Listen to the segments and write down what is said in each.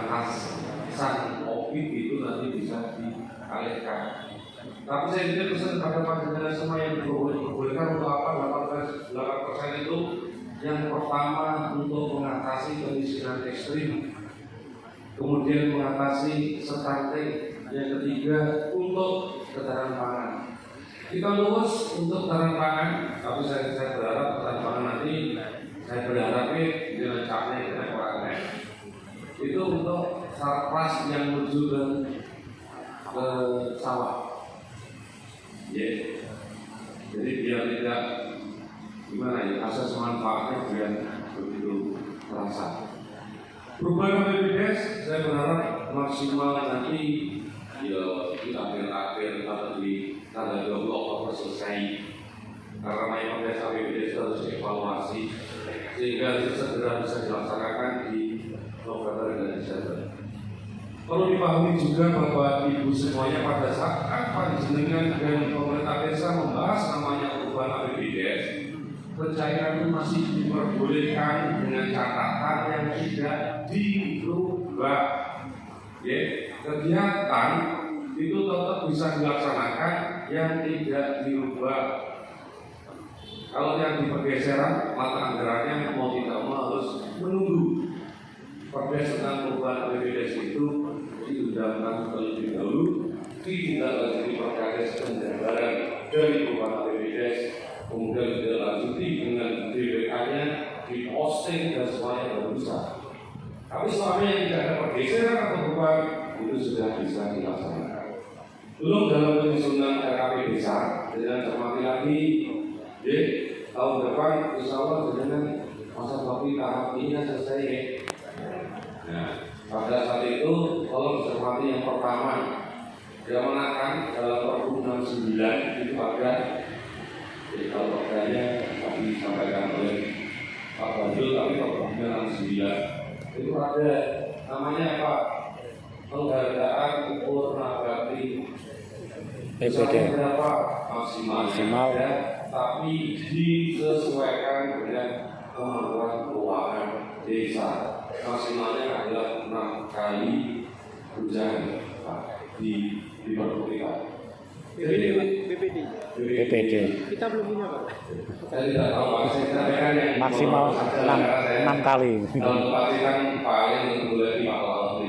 pengentasan COVID itu nanti bisa dialihkan. Tapi saya tidak pesan pada panjenengan semua yang diperbolehkan untuk apa 8% itu. Yang pertama untuk mengatasi kemiskinan ekstrim, kemudian mengatasi stunting, yang ketiga untuk ketahanan pangan. Kita lurus untuk ketahanan pangan, tapi saya berharap ketahanan pangan nanti saya berharapnya dengan capnya dengan orangnya itu untuk sarpras yang menuju ke sawah. Yeah. Jadi biar tidak gimana ya, asas manfaatnya biar begitu terasa. Perubahan APBDes saya berharap maksimal nanti ya di akhir-akhir atau di tanggal 20 Oktober selesai, karena mayoritas APBDes harus dievaluasi sehingga segera bisa dilaksanakan di November dan Desember. Perlu dipahami juga bahwa ibu semuanya pada saat panjenengan dan pemerintah desa membahas namanya perubahan APBDes, pencairan itu masih diperbolehkan dengan catatan yang tidak dirubah. Ya, kegiatan itu tetap bisa dilaksanakan yang tidak dirubah. Kalau yang dipergeseran, mata anggarannya mau tidak mau harus menunggu. Perdes tentang perubahan APBDes itu diundangkan terlebih dahulu, ditindaklanjuti Perkades penjabaran dari perubahan APBDes, kemudian dilanjuti dengan DWK-nya, diposting dan semuanya baru bisa. Tapi selama yang tidak ada pergeseran atau perubahan itu sudah bisa dilaksanakan. Belum dalam penyusunan RKP desa dengan cermati lagi, tahun depan insya Allah dengan masa bakti tahap ini selesai ya. Nah, pada saat itu kalau cermati yang pertama yang menakan dalam Perpu 69 itu ada. Jadi kalau pertanyaannya tadi disampaikan oleh Pak Badul, tapi Perpu 69 itu ada namanya apa? Penghargaan ukur nabati PPD berapa maksimal ya, tapi disesuaikan dengan kemampuan keuangan desa. Maksimalnya adalah 6 kali hujan di Perpuklikan. Jadi PPD kita belum punya Pak. Saya tidak tahu Pak. maksimal 6 kali. Kalau pastikan paling boleh 5 kali.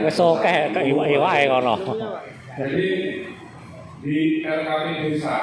Wes oke ke iwake kono. Jadi di RKP desa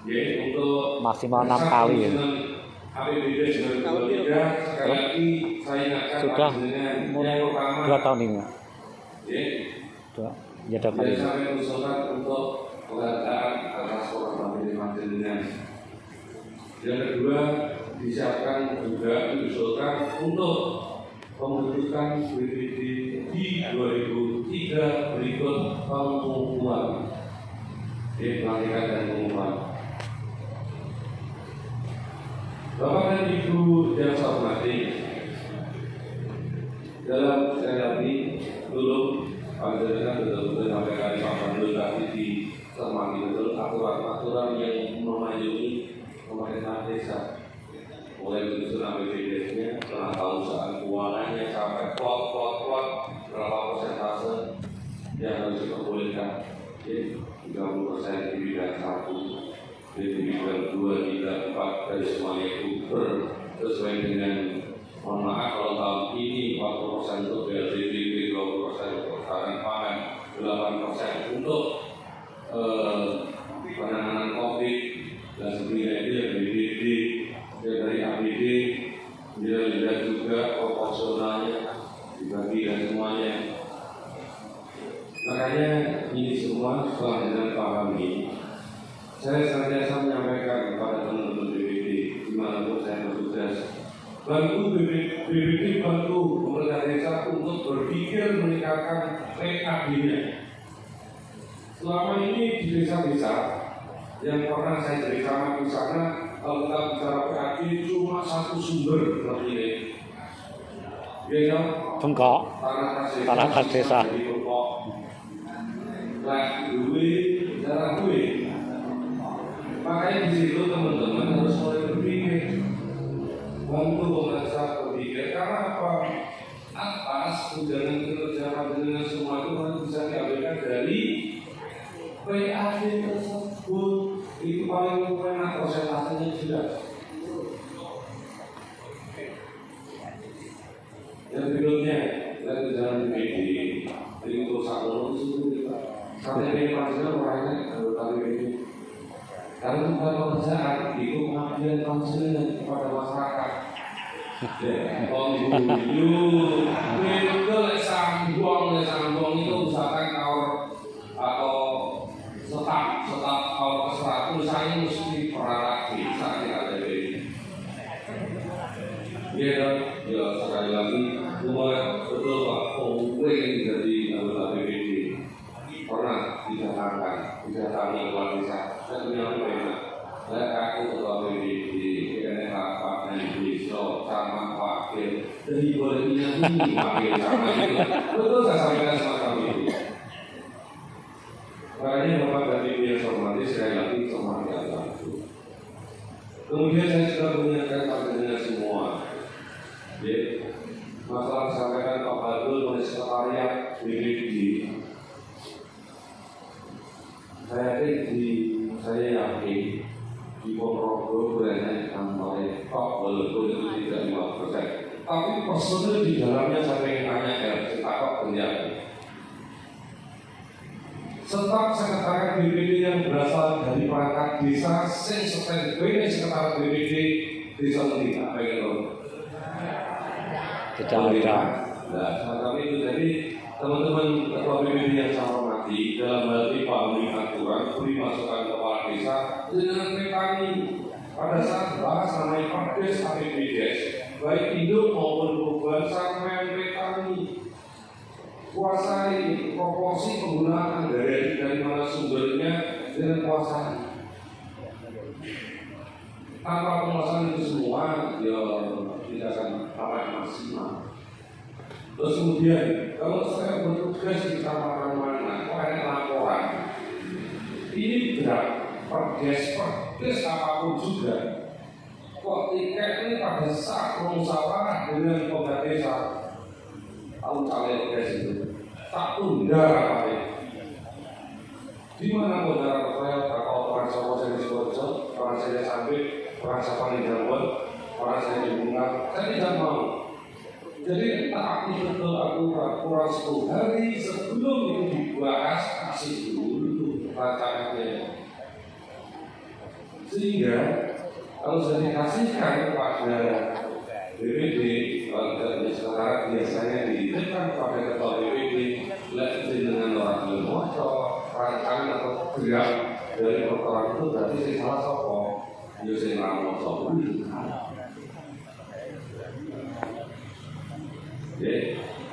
ya untuk maksimal 6 kali ya. APBDes 2023 sekali lagi saya ingatkan sudah yang pertama 2 tahun ini. Ya, kali. Sampai usulan untuk penghargaan atas program panjenengan. Yang kedua disiapkan juga diusulkan untuk pembentukan BPD di 2003 berikut pengumuman pelantikan dan pengumuman. Bapak dan Ibu yang saya hormati, dalam sekali dulu panjenengan betul-betul sampai kali Pak Bandul tadi dicermati betul aturan-aturan yang memayungi pemerintah desa, mulai penyusunan APBDes-nya, penatausahaan keuangannya sampai plot berapa persentase yang harus diperbolehkan. 30% di bidang 1, di bidang 2, 3, 4, dari semuanya itu sesuai dengan, mohon maaf kalau tahun ini 40% untuk BLTB, 20% untuk ketahanan pangan, 8% untuk penanganan COVID, dan sebagainya itu yang dari BD, dari APD, dia juga proporsionalnya dibagi dan semuanya. Makanya ini semua setelah dengan pahami, saya senantiasa menyampaikan kepada teman-teman BPD dimanapun saya bertugas, bantu BPD, bantu pemerintah desa untuk berpikir meningkatkan PAD-nya. Selama ini di desa-desa yang pernah saya jadi camat di sana, kalau kita bicara PAD cuma satu sumber ini, yaitu bengkok tanah khas desa. Lah, duit, darah duit. Makanya di situ teman-teman harus mulai berpikir, bantu pemerintah berpikir. Karena apa? tunjangan kinerja panjenengan semua itu harus bisa diambilkan dari PAD tersebut. Itu paling enak persentasenya sudah. Yang berikutnya, kita tunjangan BPD. Jadi untuk satu itu sampai ini panjenengan orangnya anggota BPD. Karena bukan pekerjaan, itu pengabdian panjenengan kepada masyarakat. Itu sambung itu usahakan atau staf kalau keserah tulisannya mesti perangkat desa tidak ada ini. Ya, sekali lagi, semua betul Pak Pungwing dari anggota BPD pernah didatangkan keluar desa. Saya punya pernah. Saya aku ketua BPD, ini Pak Nadi, sama wakil, jadi boleh ini wakil sama itu. Betul saya sampaikan semacam itu. Makanya Bapak dari yang hormati sekali lagi hormati Allah. Kemudian saya sudah mengingatkan kepada semua. Masalah disampaikan Pak Badul oleh sekretariat BPD. Saya yakin di Ponorogo berani sampai Pak walaupun itu tidak 5%. Tapi personil di dalamnya saya ingin tanya takut penjaga. Staf sekretariat BPD yang berasal dari perangkat desa, ini sekretariat BPD desa Undi, apa yang itu? Tidak ada. Nah, semacam itu. Jadi teman-teman ketua BPD yang saya hormati, dalam hal ini pahami aturan, beri masukan kepala desa dengan petani pada saat bahas namanya Perdes APBDes, baik induk maupun perubahan sampai petani kuasai proporsi penggunaan dari mana sumbernya dengan kuasai. Tanpa penguasaan itu semua, ya tidak akan maksimal. Terus kemudian, kalau saya bertugas di kecamatan mana, kok ada laporan, ini berat, perdes apapun juga. Kok tiket ini pada saat musyawarah dengan pemerintah desa, tahu caleg perdes itu, tak tunda apa ini. Di mana saudara saya, kalau orang saya di Sidoarjo, orang saya sampai, orang saya di Jambon, orang saya di Bunga, saya tidak mau. Jadi tak betul aku kurang 10 hari sebelum itu dibahas kasih dulu rancangannya. Sehingga kalau sudah dikasihkan kepada BPD, kalau sekarang biasanya dititipkan kepada ketua BPD, lebih dengan orang bermoco, rancangan atau gerak dari perkara itu berarti saya salah sokong, saya nggak mau sokong.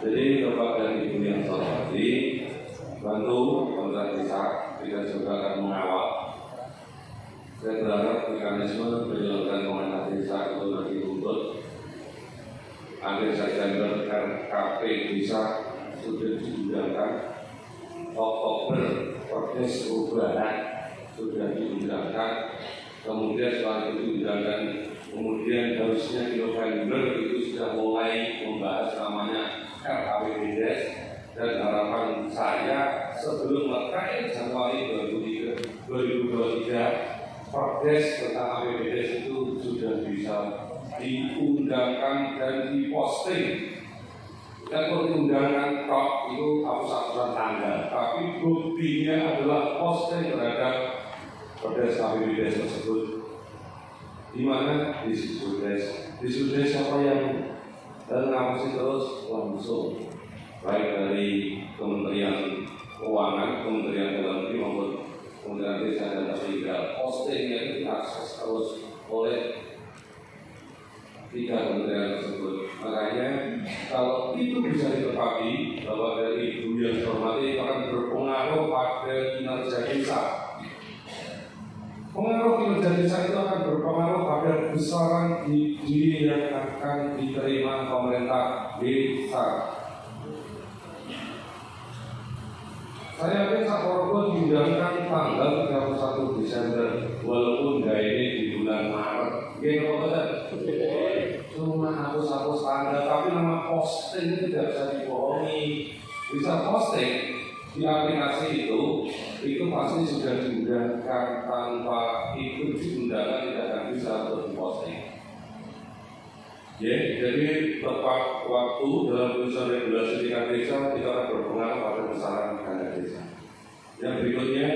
Jadi Bapak dan Ibu yang saya hormati, bantu pemerintah desa, kita juga akan mengawal. Saya berharap mekanisme penyelenggaraan pemerintah desa itu lebih runtut. Akhir September RKP desa sudah diundangkan, Oktober Perdes perubahan sudah diundangkan, kemudian setelah itu diundangkan. Kemudian harusnya di November itu sudah mulai membahas namanya RKPBDes, dan harapan saya sebelum terakhir Januari 2023 Perdes tentang APBDes itu sudah bisa diundangkan dan diposting. Dan kalau diundangkan kok itu hapus-hapusan tanggal, tapi buktinya adalah posting terhadap Perdes APBDes tersebut. Di mana di Suddes siapa yang ngawasi terus langsung, baik dari Kementerian Keuangan, Kementerian Dalam Negeri maupun Kementerian Desa dan Tertinggal. Postingnya itu diakses terus oleh 3 kementerian tersebut. Makanya kalau itu bisa ditepati bahwa dari Ibu yang hormati akan berpengaruh pada kinerja desa. Pengaruh kinerja desa itu akan berpengaruh pada besaran gizi yang akan diterima pemerintah desa. Saya yakin Ponorogo diundangkan tanggal 31 Desember, walaupun ini di bulan Maret. Gimana? cuma hapus-hapus tanda, tapi nama posting itu tidak bisa dibohongi. Bisa posting di aplikasi itu pasti sudah diundangkan, tanpa ikut diundangkan tidak akan bisa untuk diposting. Ya, jadi tepat waktu dalam penyusunan regulasi tingkat desa kita akan berpengaruh pada besaran dana desa. Yang berikutnya,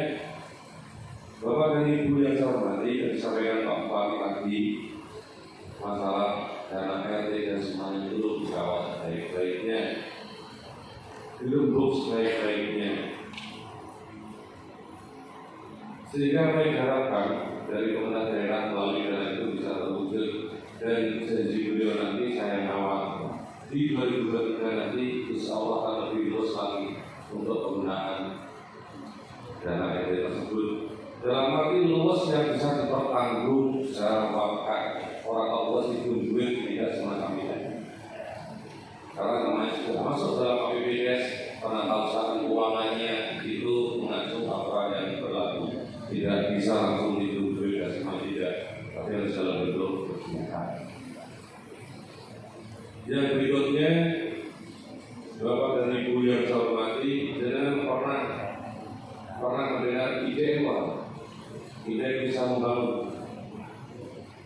Bapak dan Ibu yang saya hormati, yang disampaikan Pak Bupati tadi, masalah dana RT dan semuanya itu dirawat baik-baiknya, dirembuk sebaik-baiknya. Sehingga apa yang diharapkan dari pemerintah daerah melalui dana itu bisa terwujud, dan janji beliau nanti saya kawal di 2023 nanti insya Allah akan lebih luas lagi untuk penggunaan dana RT tersebut. Dalam arti luas yang bisa dipertanggung secara waktu, orang luas itu duit tidak semacam itu. Karena namanya sudah masuk dalam APBS, penatausahaan keuangannya itu mengacu apa yang berlaku. Tidak bisa langsung ditunjuk dan semua tidak, tapi harus dalam bentuk kebijakan. Yang berikutnya, Bapak dan Ibu yang saya hormati, jangan pernah mendengar IDM, IDM bisa membangun.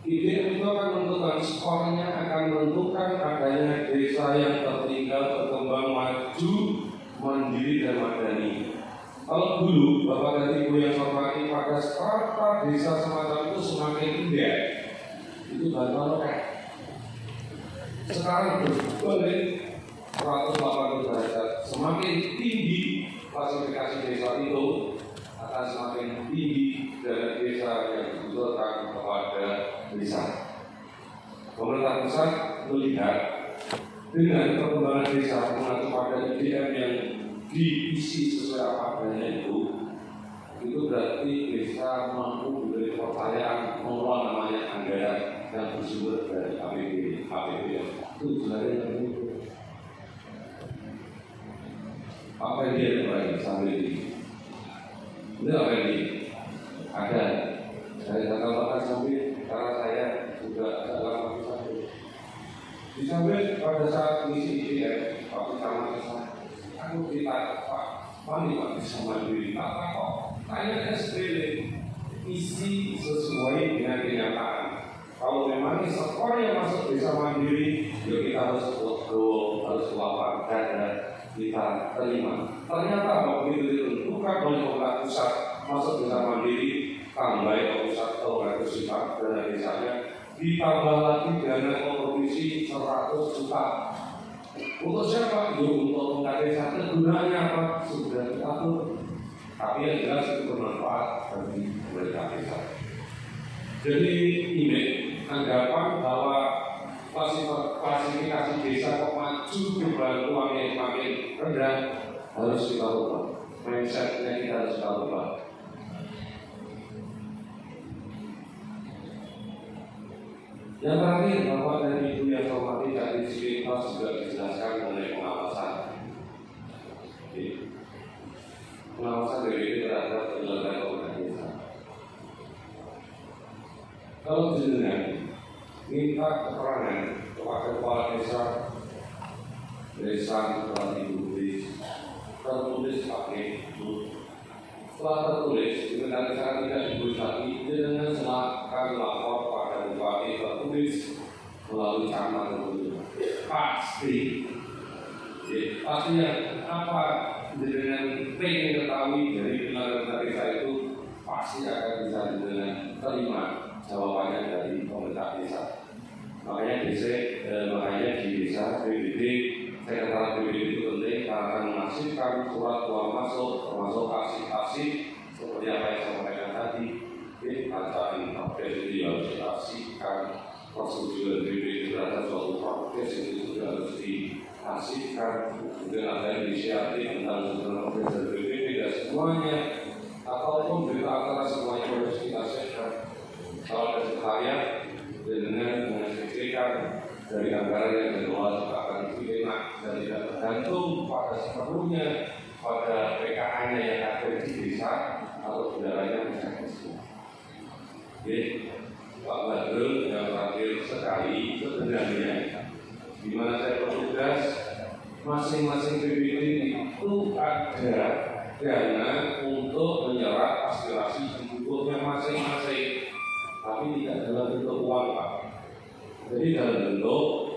IDM itu akan menentukan skornya, akan menentukan adanya desa yang tertinggal, berkembang, maju, mandiri dan madani. Kalau dulu Bapak dan Ibu yang saya hormati, pada strata desa semacam itu semakin indah, itu bantuan lokal. Sekarang berbalik 180 derajat, semakin tinggi klasifikasi desa itu akan semakin tinggi dari desa yang diusulkan kepada desa. Pemerintah pusat melihat dengan perkembangan desa mengacu pada IDM yang diisi sesuai apa adanya itu berarti desa mampu memberi kepercayaan mengelola namanya anggaran yang bersumber dari APBD. Itu sebenarnya itu. Apa yang dia lakukan sampai ini? Ini apa ini? Ada. Saya katakan sampai karena saya juga agak lama di sampai pada saat misi IDM, waktu sama aku ditanya Pak, Mami Pak bisa mandiri apa kok? Tanya SPD, isi sesuai dengan kenyataan. Kalau memang skor yang masuk desa mandiri, ya kita harus lapor dan kita terima. Ternyata begitu ditentukan oleh pemerintah pusat masuk desa mandiri, tambah pusat atau sifat dana desanya, ditambah lagi dana provinsi 100 juta. Untuk siapa? Ya untuk pemerintah desa. Kegunaannya apa? Sudah diatur. Tapi yang jelas itu bermanfaat bagi pemerintah desa. Jadi ini anggapan bahwa klasifikasi desa kok maju jumlah uang yang makin rendah harus kita ubah. Mindsetnya kita harus kita ubah. Yang terakhir, Bapak dan Ibu yang saya hormati, dari sini juga dijelaskan mengenai pengawasan. Pengawasan BPD terhadap penyelenggaraan pemerintah desa. Kalau jenengan minta keterangan kepada kepala desa telah ditulis, tertulis pakai itu. Setelah tertulis, dengan cara tidak ditulis lagi, jenengan silakan lapor pada bupati, tertulis melalui camat tertulis. Pasti yang apa jenengan pengen ketahui dari penyelenggaraan desa itu pasti akan bisa jenengan terima jawabannya dari pemerintah desa. Makanya di desa BPD, sekretariat BPD itu penting karena akan menghasilkan surat keluar masuk, termasuk aksi-aksi seperti apa yang saya sampaikan tadi. Acara prokes itu harus dihasilkan, persetujuan BPD terhadap suatu prokes itu juga harus dihasilkan. Kemudian ada inisiatif tentang prokes dari BPD dan semuanya, ataupun berita acara semuanya harus dihasilkan. Kalau ada sekalian dengan menghasilkan dari anggaran yang dikelola juga akan diterima dan tidak tergantung pada sepenuhnya pada PKA-nya yang ada di desa atau bendaranya misalnya. Oke, Pak Badrul yang terakhir sekali sebenarnya mana saya bertugas, masing-masing PBB itu ada dana untuk menyerap aspirasi hidupnya masing-masing, tapi tidak dalam bentuk uang, Pak. Jadi dalam bentuk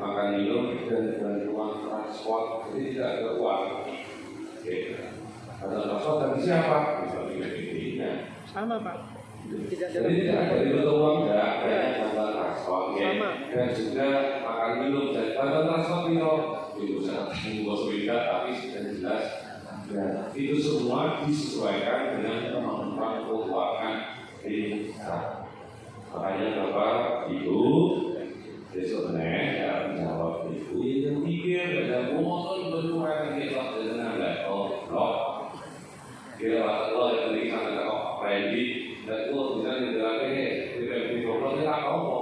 makan minum dan bantuan transport, jadi tidak ada uang. Oke. Bantuan transport dari siapa? Dari PBB-nya. Sama Pak. Jadi tidak ada di bentuk uang, enggak ada bantuan transport, ya. Dan juga makan minum dan bantuan transport itu sangat mengusungkan, tapi sudah jelas. Ya, itu semua disesuaikan dengan kemampuan keuangan desa. Makanya Bapak Ibu besok ya menjawab itu yang pikir ada motor berdua yang kita dengan laptop kira lo yang beli sana kok kredit dan itu bisa dijelaskan di Bogor tidak apa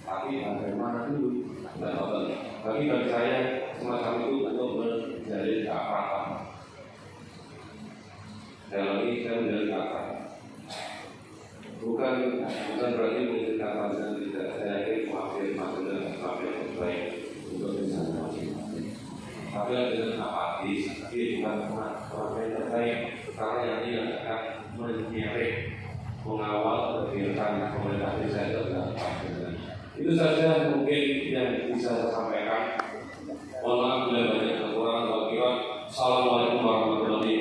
tapi bagaimana dulu tapi bagi saya semacam itu untuk menjadi apa dalam ini saya menjadi apa bukan berarti menceritakan dan tidak saya yakin maafin dan maafin baik untuk bisa masing-masing. Tapi dengan apatis, tapi bukan orang yang terbaik karena yang ini akan menyeret mengawal kegiatan pemerintah desa itu adalah itu saja mungkin yang bisa saya sampaikan. Mohon maaf bila banyak kekurangan. Salam